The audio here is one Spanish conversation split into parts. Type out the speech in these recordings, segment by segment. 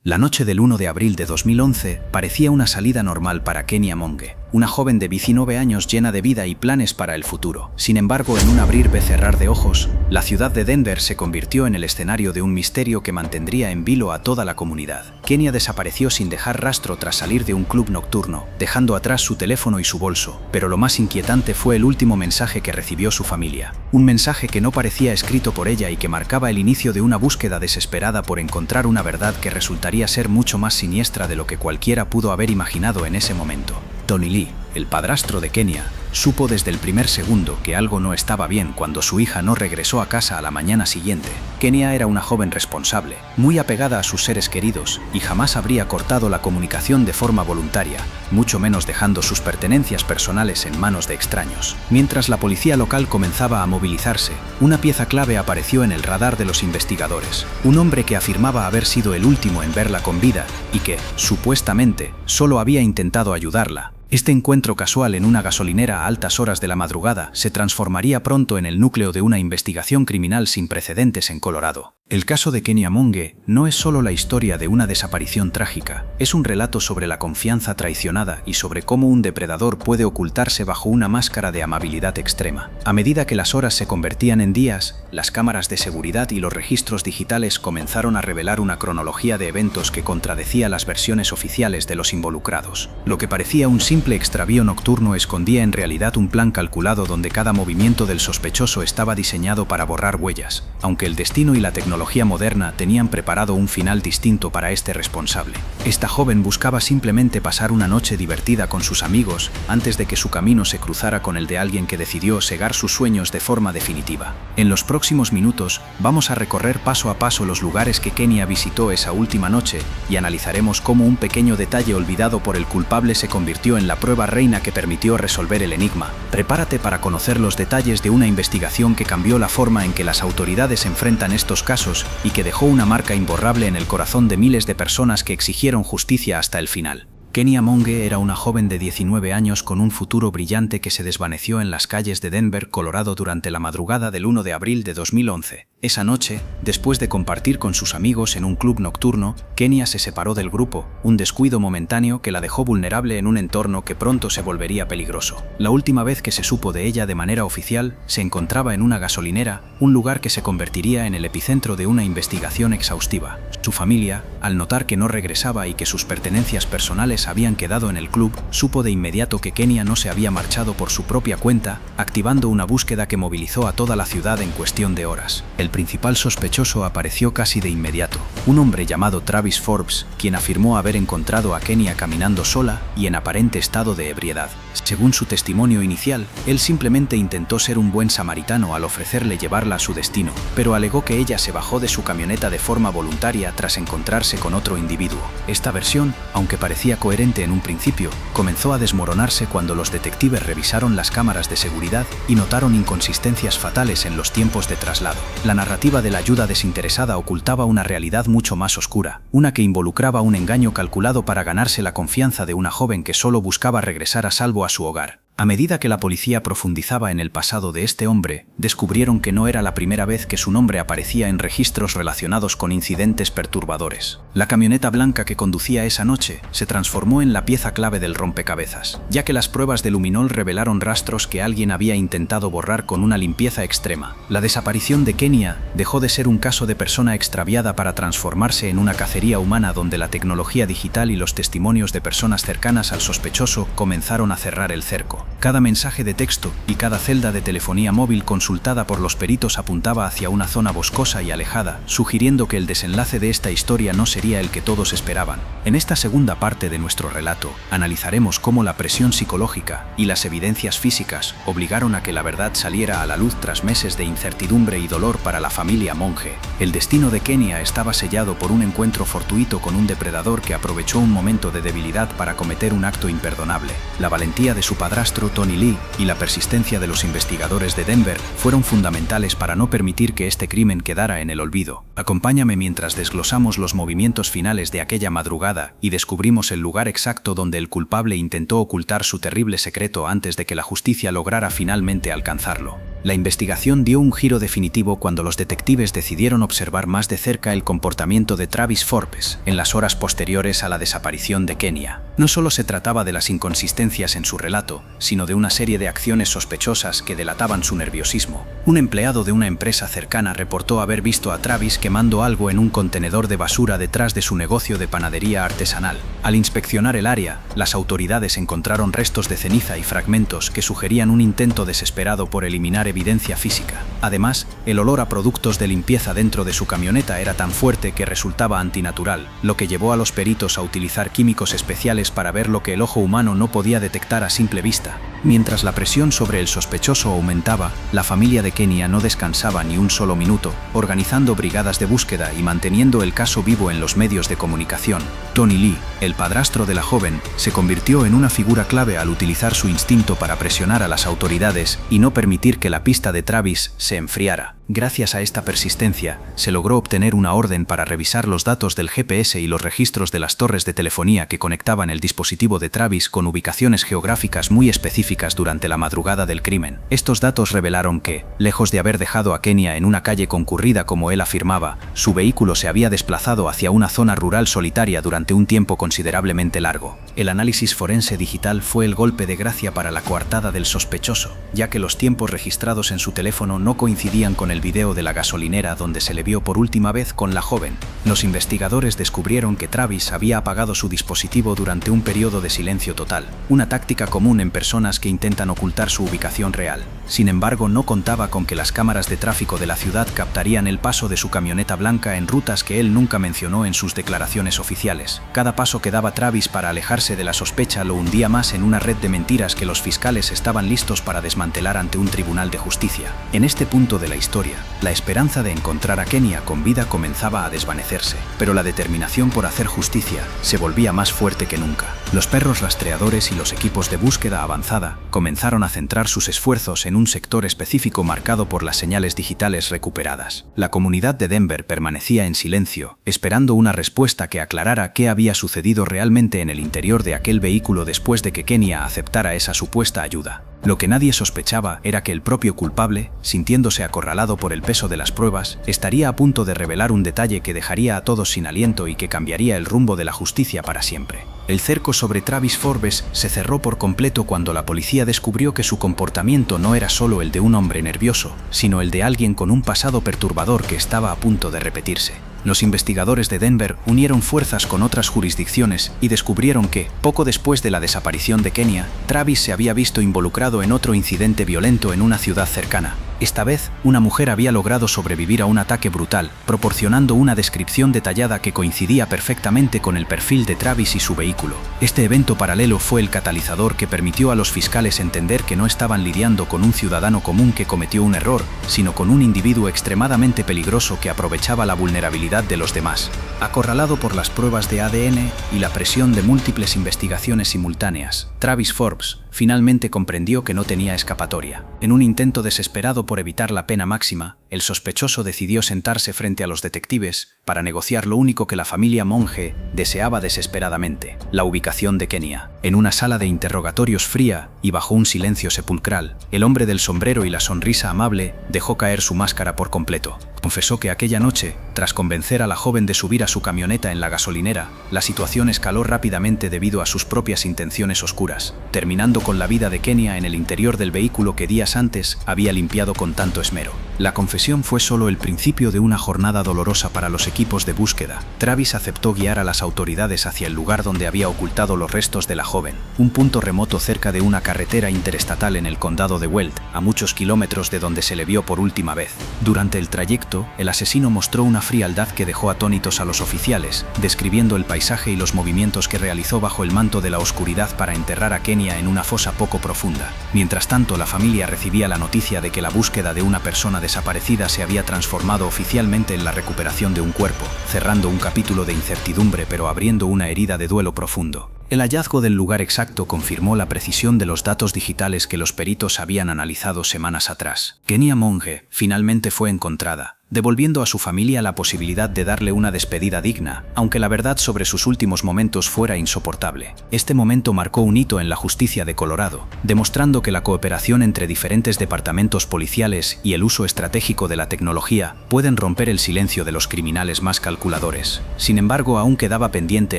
La noche del 1 de abril de 2011 parecía una salida normal para Kenya Monge, una joven de 19 años llena de vida y planes para el futuro. Sin embargo, en un abrir y cerrar de ojos, la ciudad de Denver se convirtió en el escenario de un misterio que mantendría en vilo a toda la comunidad. Kenya desapareció sin dejar rastro tras salir de un club nocturno, dejando atrás su teléfono y su bolso. Pero lo más inquietante fue el último mensaje que recibió su familia. Un mensaje que no parecía escrito por ella y que marcaba el inicio de una búsqueda desesperada por encontrar una verdad que resultaría ser mucho más siniestra de lo que cualquiera pudo haber imaginado en ese momento. Tony Lee, el padrastro de Kenya, supo desde el primer segundo que algo no estaba bien cuando su hija no regresó a casa a la mañana siguiente. Kenya era una joven responsable, muy apegada a sus seres queridos, y jamás habría cortado la comunicación de forma voluntaria, mucho menos dejando sus pertenencias personales en manos de extraños. Mientras la policía local comenzaba a movilizarse, una pieza clave apareció en el radar de los investigadores. Un hombre que afirmaba haber sido el último en verla con vida y que, supuestamente, solo había intentado ayudarla. Este encuentro casual en una gasolinera a altas horas de la madrugada se transformaría pronto en el núcleo de una investigación criminal sin precedentes en Colorado. El caso de Kenya Monge no es solo la historia de una desaparición trágica, es un relato sobre la confianza traicionada y sobre cómo un depredador puede ocultarse bajo una máscara de amabilidad extrema. A medida que las horas se convertían en días, las cámaras de seguridad y los registros digitales comenzaron a revelar una cronología de eventos que contradecía las versiones oficiales de los involucrados. Lo que parecía un simple extravío nocturno escondía en realidad un plan calculado donde cada movimiento del sospechoso estaba diseñado para borrar huellas, aunque el destino y la tecnología moderna tenían preparado un final distinto para este responsable. Esta joven buscaba simplemente pasar una noche divertida con sus amigos antes de que su camino se cruzara con el de alguien que decidió cegar sus sueños de forma definitiva. En los próximos minutos vamos a recorrer paso a paso los lugares que Kenya visitó esa última noche y analizaremos cómo un pequeño detalle olvidado por el culpable se convirtió en la prueba reina que permitió resolver el enigma. Prepárate para conocer los detalles de una investigación que cambió la forma en que las autoridades enfrentan estos casos y que dejó una marca imborrable en el corazón de miles de personas que exigieron justicia hasta el final. Kenya Monge era una joven de 19 años con un futuro brillante que se desvaneció en las calles de Denver, Colorado durante la madrugada del 1 de abril de 2011. Esa noche, después de compartir con sus amigos en un club nocturno, Kenya se separó del grupo, un descuido momentáneo que la dejó vulnerable en un entorno que pronto se volvería peligroso. La última vez que se supo de ella de manera oficial, se encontraba en una gasolinera, un lugar que se convertiría en el epicentro de una investigación exhaustiva. Su familia, al notar que no regresaba y que sus pertenencias personales habían quedado en el club, supo de inmediato que Kenya no se había marchado por su propia cuenta, activando una búsqueda que movilizó a toda la ciudad en cuestión de horas. El principal sospechoso apareció casi de inmediato, un hombre llamado Travis Forbes, quien afirmó haber encontrado a Kenya caminando sola y en aparente estado de ebriedad. Según su testimonio inicial, él simplemente intentó ser un buen samaritano al ofrecerle llevarla a su destino, pero alegó que ella se bajó de su camioneta de forma voluntaria tras encontrarse con otro individuo. Esta versión, aunque parecía coherente en un principio, comenzó a desmoronarse cuando los detectives revisaron las cámaras de seguridad y notaron inconsistencias fatales en los tiempos de traslado. La narrativa de la ayuda desinteresada ocultaba una realidad mucho más oscura, una que involucraba un engaño calculado para ganarse la confianza de una joven que solo buscaba regresar a salvo a su hogar. A medida que la policía profundizaba en el pasado de este hombre, descubrieron que no era la primera vez que su nombre aparecía en registros relacionados con incidentes perturbadores. La camioneta blanca que conducía esa noche se transformó en la pieza clave del rompecabezas, ya que las pruebas de luminol revelaron rastros que alguien había intentado borrar con una limpieza extrema. La desaparición de Kenya dejó de ser un caso de persona extraviada para transformarse en una cacería humana donde la tecnología digital y los testimonios de personas cercanas al sospechoso comenzaron a cerrar el cerco. Cada mensaje de texto y cada celda de telefonía móvil consultada por los peritos apuntaba hacia una zona boscosa y alejada, sugiriendo que el desenlace de esta historia no sería el que todos esperaban. En esta segunda parte de nuestro relato, analizaremos cómo la presión psicológica y las evidencias físicas obligaron a que la verdad saliera a la luz tras meses de incertidumbre y dolor para la familia Monge. El destino de Kenya estaba sellado por un encuentro fortuito con un depredador que aprovechó un momento de debilidad para cometer un acto imperdonable. La valentía de su padrastro Tony Lee y la persistencia de los investigadores de Denver fueron fundamentales para no permitir que este crimen quedara en el olvido. Acompáñame mientras desglosamos los movimientos finales de aquella madrugada y descubrimos el lugar exacto donde el culpable intentó ocultar su terrible secreto antes de que la justicia lograra finalmente alcanzarlo. La investigación dio un giro definitivo cuando los detectives decidieron observar más de cerca el comportamiento de Travis Forbes en las horas posteriores a la desaparición de Kenya. No solo se trataba de las inconsistencias en su relato, sino de una serie de acciones sospechosas que delataban su nerviosismo. Un empleado de una empresa cercana reportó haber visto a Travis quemando algo en un contenedor de basura detrás de su negocio de panadería artesanal. Al inspeccionar el área, las autoridades encontraron restos de ceniza y fragmentos que sugerían un intento desesperado por eliminar evidencia física. Además, el olor a productos de limpieza dentro de su camioneta era tan fuerte que resultaba antinatural, lo que llevó a los peritos a utilizar químicos especiales para ver lo que el ojo humano no podía detectar a simple vista. Mientras la presión sobre el sospechoso aumentaba, la familia de Kenya no descansaba ni un solo minuto, organizando brigadas de búsqueda y manteniendo el caso vivo en los medios de comunicación. Tony Lee, el padrastro de la joven, se convirtió en una figura clave al utilizar su instinto para presionar a las autoridades y no permitir que la pista de Travis se enfriara. Gracias a esta persistencia, se logró obtener una orden para revisar los datos del GPS y los registros de las torres de telefonía que conectaban el dispositivo de Travis con ubicaciones geográficas muy específicas durante la madrugada del crimen. Estos datos revelaron que, lejos de haber dejado a Kenya en una calle concurrida como él afirmaba, su vehículo se había desplazado hacia una zona rural solitaria durante un tiempo considerablemente largo. El análisis forense digital fue el golpe de gracia para la coartada del sospechoso, ya que los tiempos registrados en su teléfono no coincidían con el video de la gasolinera donde se le vio por última vez con la joven. Los investigadores descubrieron que Travis había apagado su dispositivo durante un periodo de silencio total, una táctica común en personas que intentan ocultar su ubicación real. Sin embargo, no contaba con que las cámaras de tráfico de la ciudad captarían el paso de su camioneta blanca en rutas que él nunca mencionó en sus declaraciones oficiales. Cada paso que daba Travis para alejarse de la sospecha lo hundía más en una red de mentiras que los fiscales estaban listos para desmantelar ante un tribunal de justicia. En este punto de la historia, la esperanza de encontrar a Kenya con vida comenzaba a desvanecerse, pero la determinación por hacer justicia se volvía más fuerte que nunca. Los perros rastreadores y los equipos de búsqueda avanzada comenzaron a centrar sus esfuerzos en un sector específico marcado por las señales digitales recuperadas. La comunidad de Denver permanecía en silencio, esperando una respuesta que aclarara qué había sucedido realmente en el interior de aquel vehículo después de que Kenya aceptara esa supuesta ayuda. Lo que nadie sospechaba era que el propio culpable, sintiéndose acorralado por el peso de las pruebas, estaría a punto de revelar un detalle que dejaría a todos sin aliento y que cambiaría el rumbo de la justicia para siempre. El cerco sobre Travis Forbes se cerró por completo cuando la policía descubrió que su comportamiento no era solo el de un hombre nervioso, sino el de alguien con un pasado perturbador que estaba a punto de repetirse. Los investigadores de Denver unieron fuerzas con otras jurisdicciones y descubrieron que, poco después de la desaparición de Kenya, Travis se había visto involucrado en otro incidente violento en una ciudad cercana. Esta vez, una mujer había logrado sobrevivir a un ataque brutal, proporcionando una descripción detallada que coincidía perfectamente con el perfil de Travis y su vehículo. Este evento paralelo fue el catalizador que permitió a los fiscales entender que no estaban lidiando con un ciudadano común que cometió un error, sino con un individuo extremadamente peligroso que aprovechaba la vulnerabilidad de los demás. Acorralado por las pruebas de ADN y la presión de múltiples investigaciones simultáneas, Travis Forbes finalmente comprendió que no tenía escapatoria. En un intento desesperado por evitar la pena máxima, el sospechoso decidió sentarse frente a los detectives para negociar lo único que la familia Monge deseaba desesperadamente: la ubicación de Kenya. En una sala de interrogatorios fría y bajo un silencio sepulcral, el hombre del sombrero y la sonrisa amable dejó caer su máscara por completo. Confesó que aquella noche, tras convencer a la joven de subir a su camioneta en la gasolinera, la situación escaló rápidamente debido a sus propias intenciones oscuras, terminando con la vida de Kenya en el interior del vehículo que días antes había limpiado con tanto esmero. La confesión fue solo el principio de una jornada dolorosa para los equipos de búsqueda. Travis aceptó guiar a las autoridades hacia el lugar donde había ocultado los restos de la joven, un punto remoto cerca de una carretera interestatal en el condado de Weld, a muchos kilómetros de donde se le vio por última vez. Durante el trayecto, el asesino mostró una frialdad que dejó atónitos a los oficiales, describiendo el paisaje y los movimientos que realizó bajo el manto de la oscuridad para enterrar a Kenya en una fosa poco profunda. Mientras tanto, la familia recibía la noticia de que la búsqueda de una persona desaparecida se había transformado oficialmente en la recuperación de un cuerpo, cerrando un capítulo de incertidumbre pero abriendo una herida de duelo profundo. El hallazgo del lugar exacto confirmó la precisión de los datos digitales que los peritos habían analizado semanas atrás. Kenya Monge finalmente fue encontrada, devolviendo a su familia la posibilidad de darle una despedida digna, aunque la verdad sobre sus últimos momentos fuera insoportable. Este momento marcó un hito en la justicia de Colorado, demostrando que la cooperación entre diferentes departamentos policiales y el uso estratégico de la tecnología pueden romper el silencio de los criminales más calculadores. Sin embargo, aún quedaba pendiente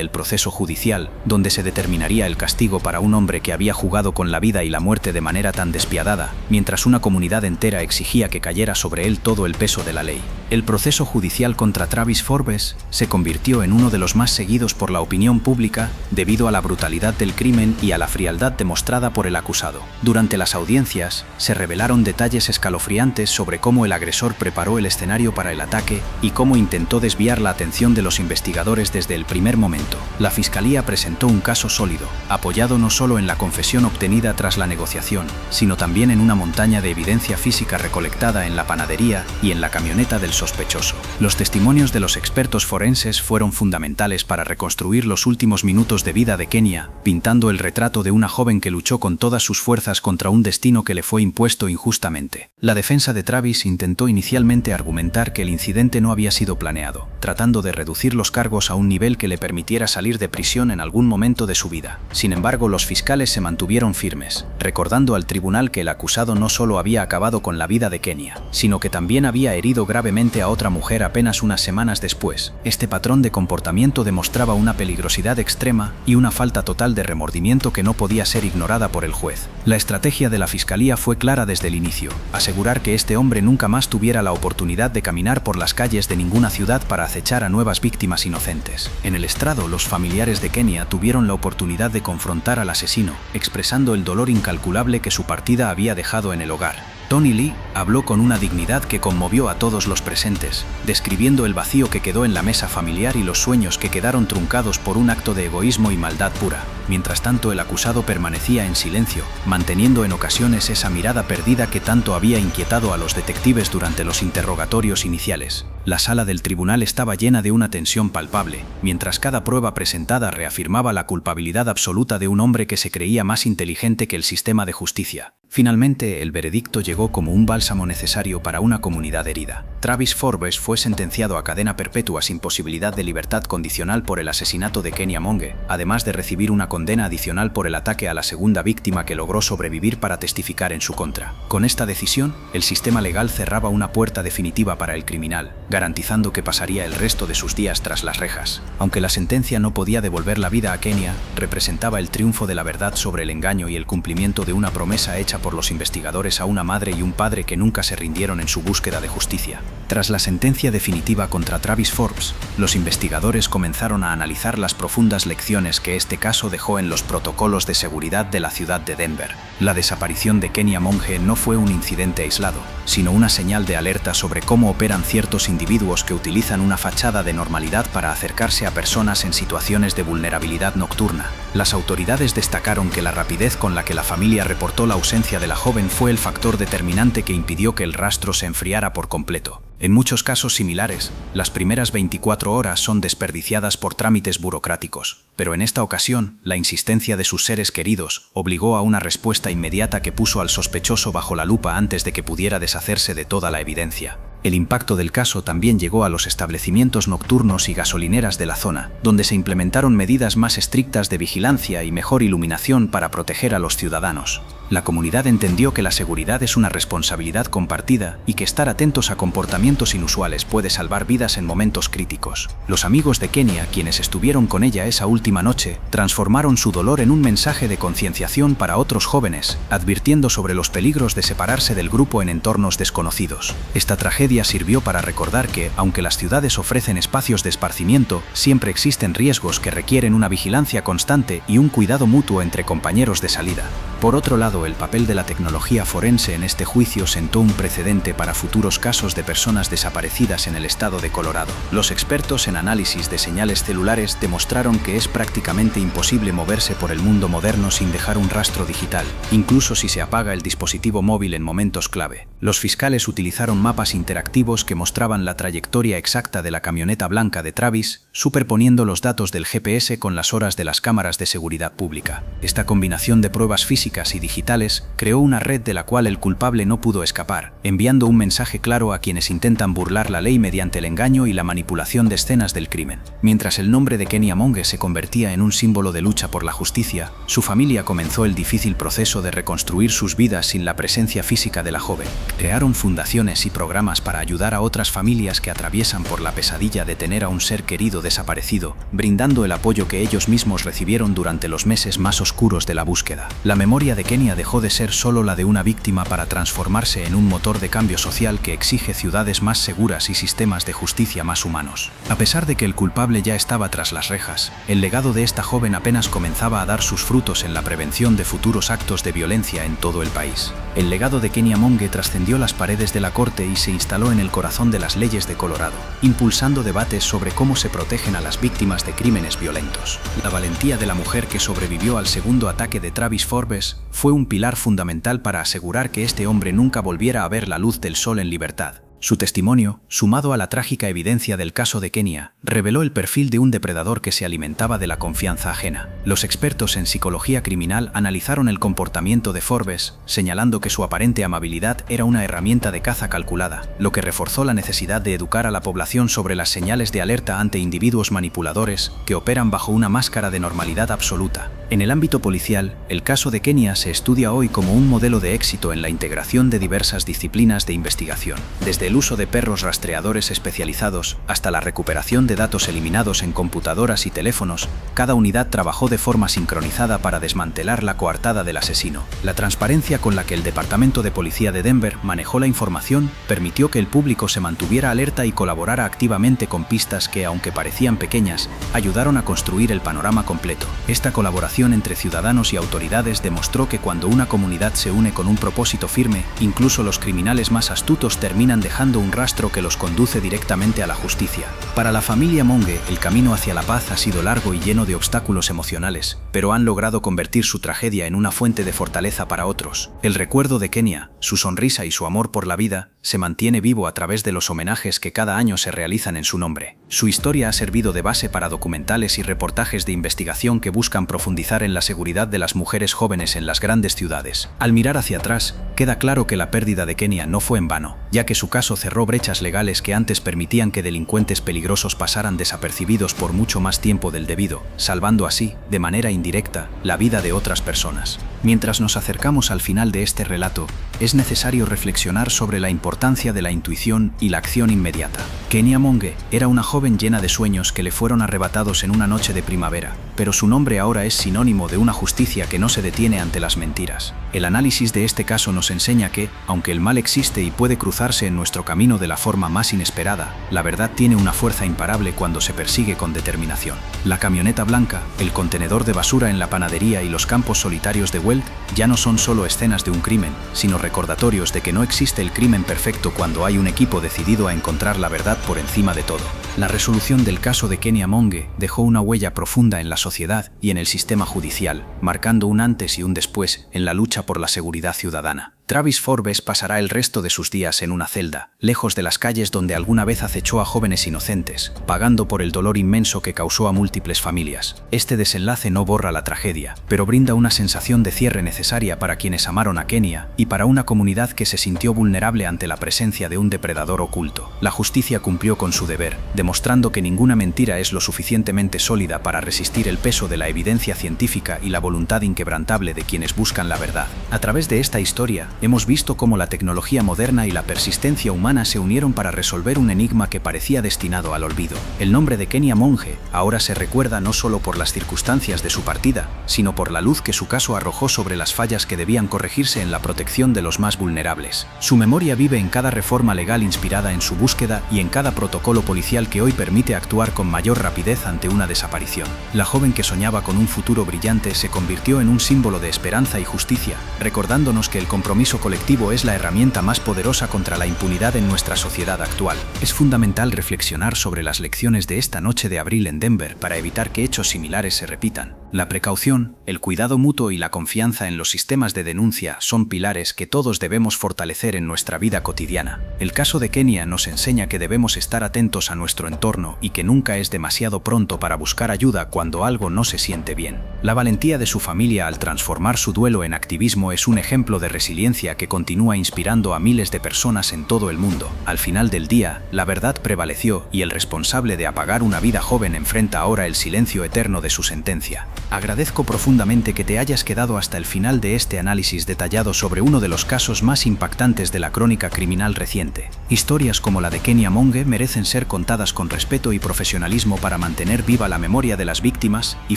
el proceso judicial, donde se determinaría el castigo para un hombre que había jugado con la vida y la muerte de manera tan despiadada, mientras una comunidad entera exigía que cayera sobre él todo el peso de la ley. El proceso judicial contra Travis Forbes se convirtió en uno de los más seguidos por la opinión pública debido a la brutalidad del crimen y a la frialdad demostrada por el acusado. Durante las audiencias, se revelaron detalles escalofriantes sobre cómo el agresor preparó el escenario para el ataque y cómo intentó desviar la atención de los investigadores desde el primer momento. La fiscalía presentó un caso sólido, apoyado no solo en la confesión obtenida tras la negociación, sino también en una montaña de evidencia física recolectada en la panadería y en la camioneta del sospechoso. Los testimonios de los expertos forenses fueron fundamentales para reconstruir los últimos minutos de vida de Kenia, pintando el retrato de una joven que luchó con todas sus fuerzas contra un destino que le fue impuesto injustamente. La defensa de Travis intentó inicialmente argumentar que el incidente no había sido planeado, tratando de reducir los cargos a un nivel que le permitiera salir de prisión en algún momento de su vida. Sin embargo, los fiscales se mantuvieron firmes, recordando al tribunal que el acusado no solo había acabado con la vida de Kenia, sino que también había herido gravemente a otra mujer apenas unas semanas después. Este patrón de comportamiento demostraba una peligrosidad extrema y una falta total de remordimiento que no podía ser ignorada por el juez. La estrategia de la fiscalía fue clara desde el inicio: asegurar que este hombre nunca más tuviera la oportunidad de caminar por las calles de ninguna ciudad para acechar a nuevas víctimas inocentes. En el estrado, los familiares de Kenia tuvieron la oportunidad de confrontar al asesino, expresando el dolor incalculable que su partida había dejado en el hogar. Tony Lee habló con una dignidad que conmovió a todos los presentes, describiendo el vacío que quedó en la mesa familiar y los sueños que quedaron truncados por un acto de egoísmo y maldad pura. Mientras tanto, el acusado permanecía en silencio, manteniendo en ocasiones esa mirada perdida que tanto había inquietado a los detectives durante los interrogatorios iniciales. La sala del tribunal estaba llena de una tensión palpable, mientras cada prueba presentada reafirmaba la culpabilidad absoluta de un hombre que se creía más inteligente que el sistema de justicia. Finalmente, el veredicto llegó como un bálsamo necesario para una comunidad herida. Travis Forbes fue sentenciado a cadena perpetua sin posibilidad de libertad condicional por el asesinato de Kenia Monge, además de recibir una condena adicional por el ataque a la segunda víctima que logró sobrevivir para testificar en su contra. Con esta decisión, el sistema legal cerraba una puerta definitiva para el criminal, garantizando que pasaría el resto de sus días tras las rejas. Aunque la sentencia no podía devolver la vida a Kenia, representaba el triunfo de la verdad sobre el engaño y el cumplimiento de una promesa hecha por los investigadores a una madre y un padre que nunca se rindieron en su búsqueda de justicia. Tras la sentencia definitiva contra Travis Forbes, los investigadores comenzaron a analizar las profundas lecciones que este caso dejó en los protocolos de seguridad de la ciudad de Denver. La desaparición de Kenia Monge no fue un incidente aislado, sino una señal de alerta sobre cómo operan ciertos individuos que utilizan una fachada de normalidad para acercarse a personas en situaciones de vulnerabilidad nocturna. Las autoridades destacaron que la rapidez con la que la familia reportó la ausencia de la joven fue el factor determinante que impidió que el rastro se enfriara por completo. En muchos casos similares, las primeras 24 horas son desperdiciadas por trámites burocráticos, pero en esta ocasión, la insistencia de sus seres queridos obligó a una respuesta inmediata que puso al sospechoso bajo la lupa antes de que pudiera deshacerse de toda la evidencia. El impacto del caso también llegó a los establecimientos nocturnos y gasolineras de la zona, donde se implementaron medidas más estrictas de vigilancia y mejor iluminación para proteger a los ciudadanos. La comunidad entendió que la seguridad es una responsabilidad compartida y que estar atentos a comportamientos inusuales puede salvar vidas en momentos críticos. Los amigos de Kenia, quienes estuvieron con ella esa última noche, transformaron su dolor en un mensaje de concienciación para otros jóvenes, advirtiendo sobre los peligros de separarse del grupo en entornos desconocidos. Esta tragedia sirvió para recordar que, aunque las ciudades ofrecen espacios de esparcimiento, siempre existen riesgos que requieren una vigilancia constante y un cuidado mutuo entre compañeros de salida. Por otro lado, el papel de la tecnología forense en este juicio sentó un precedente para futuros casos de personas desaparecidas en el estado de Colorado. Los expertos en análisis de señales celulares demostraron que es prácticamente imposible moverse por el mundo moderno sin dejar un rastro digital, incluso si se apaga el dispositivo móvil en momentos clave. Los fiscales utilizaron mapas interactivos que mostraban la trayectoria exacta de la camioneta blanca de Travis, superponiendo los datos del GPS con las horas de las cámaras de seguridad pública. Esta combinación de pruebas físicas y digitales digitales, creó una red de la cual el culpable no pudo escapar, enviando un mensaje claro a quienes intentan burlar la ley mediante el engaño y la manipulación de escenas del crimen. Mientras el nombre de Kenya Monge se convertía en un símbolo de lucha por la justicia, su familia comenzó el difícil proceso de reconstruir sus vidas sin la presencia física de la joven. Crearon fundaciones y programas para ayudar a otras familias que atraviesan por la pesadilla de tener a un ser querido desaparecido, brindando el apoyo que ellos mismos recibieron durante los meses más oscuros de la búsqueda. La memoria de Kenya dejó de ser solo la de una víctima para transformarse en un motor de cambio social que exige ciudades más seguras y sistemas de justicia más humanos. A pesar de que el culpable ya estaba tras las rejas, el legado de esta joven apenas comenzaba a dar sus frutos en la prevención de futuros actos de violencia en todo el país. El legado de Kenya Monge trascendió las paredes de la corte y se instaló en el corazón de las leyes de Colorado, impulsando debates sobre cómo se protegen a las víctimas de crímenes violentos. La valentía de la mujer que sobrevivió al segundo ataque de Travis Forbes fue un pilar fundamental para asegurar que este hombre nunca volviera a ver la luz del sol en libertad. Su testimonio, sumado a la trágica evidencia del caso de Kenya, reveló el perfil de un depredador que se alimentaba de la confianza ajena. Los expertos en psicología criminal analizaron el comportamiento de Forbes, señalando que su aparente amabilidad era una herramienta de caza calculada, lo que reforzó la necesidad de educar a la población sobre las señales de alerta ante individuos manipuladores que operan bajo una máscara de normalidad absoluta. En el ámbito policial, el caso de Kenya se estudia hoy como un modelo de éxito en la integración de diversas disciplinas de investigación, desde el uso de perros rastreadores especializados hasta la recuperación de datos eliminados en computadoras y teléfonos. Cada unidad trabajó de forma sincronizada para desmantelar la coartada del asesino. La transparencia con la que el Departamento de Policía de Denver manejó la información permitió que el público se mantuviera alerta y colaborara activamente con pistas que, aunque parecían pequeñas, ayudaron a construir el panorama completo. Esta colaboración entre ciudadanos y autoridades demostró que cuando una comunidad se une con un propósito firme, incluso los criminales más astutos terminan dejando un rastro que los conduce directamente a la justicia. Para la familia Monge, el camino hacia la paz ha sido largo y lleno de obstáculos emocionales, pero han logrado convertir su tragedia en una fuente de fortaleza para otros. El recuerdo de Kenya, su sonrisa y su amor por la vida, se mantiene vivo a través de los homenajes que cada año se realizan en su nombre. Su historia ha servido de base para documentales y reportajes de investigación que buscan profundizar en la seguridad de las mujeres jóvenes en las grandes ciudades. Al mirar hacia atrás, queda claro que la pérdida de Kenya no fue en vano, ya que su caso cerró brechas legales que antes permitían que delincuentes peligrosos pasaran desapercibidos por mucho más tiempo del debido, salvando así, de manera indirecta, la vida de otras personas. Mientras nos acercamos al final de este relato, es necesario reflexionar sobre la importancia de la intuición y la acción inmediata. Kenya Monge era una joven llena de sueños que le fueron arrebatados en una noche de primavera, pero su nombre ahora es sinónimo de una justicia que no se detiene ante las mentiras. El análisis de este caso nos enseña que, aunque el mal existe y puede cruzarse en nuestro camino de la forma más inesperada, la verdad tiene una fuerza imparable cuando se persigue con determinación. La camioneta blanca, el contenedor de basura en la panadería y los campos solitarios de Weld ya no son solo escenas de un crimen, sino recordatorios de que no existe el crimen perfecto cuando hay un equipo decidido a encontrar la verdad por encima de todo. La resolución del caso de Kenya Monge dejó una huella profunda en la sociedad y en el sistema judicial, marcando un antes y un después en la lucha por la seguridad ciudadana. Travis Forbes pasará el resto de sus días en una celda, lejos de las calles donde alguna vez acechó a jóvenes inocentes, pagando por el dolor inmenso que causó a múltiples familias. Este desenlace no borra la tragedia, pero brinda una sensación de cierre necesaria para quienes amaron a Kenya y para una comunidad que se sintió vulnerable ante la presencia de un depredador oculto. La justicia cumplió con su deber, demostrando que ninguna mentira es lo suficientemente sólida para resistir el peso de la evidencia científica y la voluntad inquebrantable de quienes buscan la verdad. A través de esta historia, hemos visto cómo la tecnología moderna y la persistencia humana se unieron para resolver un enigma que parecía destinado al olvido. El nombre de Kenya Monge ahora se recuerda no solo por las circunstancias de su partida, sino por la luz que su caso arrojó sobre las fallas que debían corregirse en la protección de los más vulnerables. Su memoria vive en cada reforma legal inspirada en su búsqueda y en cada protocolo policial que hoy permite actuar con mayor rapidez ante una desaparición. La joven que soñaba con un futuro brillante se convirtió en un símbolo de esperanza y justicia, recordándonos que el compromiso colectivo es la herramienta más poderosa contra la impunidad en nuestra sociedad actual. Es fundamental reflexionar sobre las lecciones de esta noche de abril en Denver para evitar que hechos similares se repitan. La precaución, el cuidado mutuo y la confianza en los sistemas de denuncia son pilares que todos debemos fortalecer en nuestra vida cotidiana. El caso de Kenya nos enseña que debemos estar atentos a nuestro entorno y que nunca es demasiado pronto para buscar ayuda cuando algo no se siente bien. La valentía de su familia al transformar su duelo en activismo es un ejemplo de resiliencia que continúa inspirando a miles de personas en todo el mundo. Al final del día, la verdad prevaleció y el responsable de apagar una vida joven enfrenta ahora el silencio eterno de su sentencia. Agradezco profundamente que te hayas quedado hasta el final de este análisis detallado sobre uno de los casos más impactantes de la crónica criminal reciente. Historias como la de Kenya Monge merecen ser contadas con respeto y profesionalismo para mantener viva la memoria de las víctimas y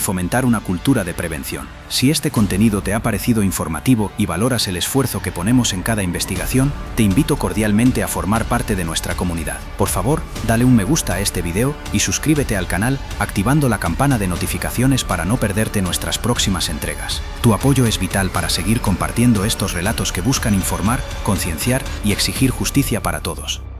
fomentar una cultura de prevención. Si este contenido te ha parecido informativo y valoras el esfuerzo que ponemos en cada investigación, te invito cordialmente a formar parte de nuestra comunidad. Por favor, dale un me gusta a este video y suscríbete al canal activando la campana de notificaciones para no perderte nuestras próximas entregas. Tu apoyo es vital para seguir compartiendo estos relatos que buscan informar, concienciar y exigir justicia para todos.